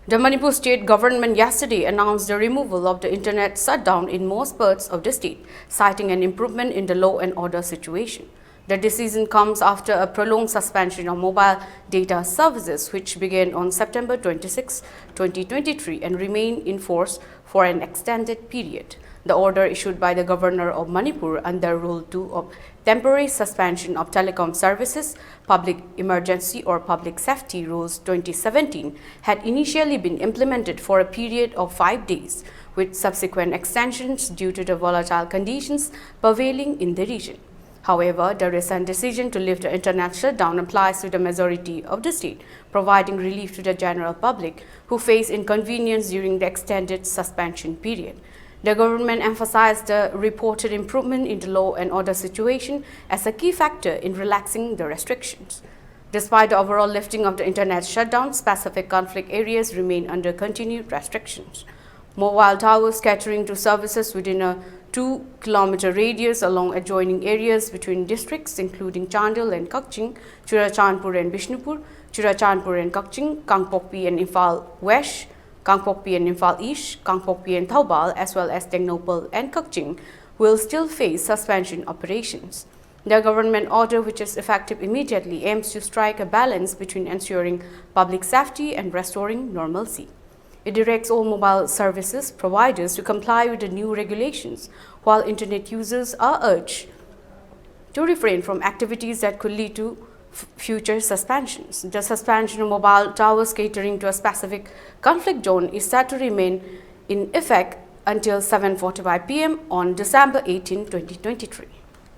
The Manipur state government yesterday announced the removal of the internet shutdown in most parts of the state, citing an improvement in the law and order situation. The decision comes after a prolonged suspension of mobile data services, which began on September 26, 2023 and remained in force for an extended period. The order issued by the Governor of Manipur under Rule 2 of Temporary Suspension of Telecom Services, Public Emergency or Public Safety Rules 2017 had initially been implemented for a period of 5 days, with subsequent extensions due to the volatile conditions prevailing in the region. However, the recent decision to lift the internet shutdown applies to the majority of the state, providing relief to the general public who face inconvenience during the extended suspension period. The government emphasized the reported improvement in the law and order situation as a key factor in relaxing the restrictions. Despite the overall lifting of the internet shutdown, specific conflict areas remain under continued restrictions. Mobile towers catering to services within a 2-kilometer radius along adjoining areas between districts including Chandel and Kakching, Churachandpur and Bishnupur, Churachandpur and Kakching, Kangpokpi and Imphal West, Kangpokpi and Imphal East, Kangpokpi and Thaubal, as well as Tengnopal and Kakching, will still face suspension operations. The government order, which is effective immediately, aims to strike a balance between ensuring public safety and restoring normalcy. It directs all mobile services providers to comply with the new regulations, while internet users are urged to refrain from activities that could lead to future suspensions. The suspension of mobile towers catering to a specific conflict zone is set to remain in effect until 7:45 p.m. on December 18, 2023.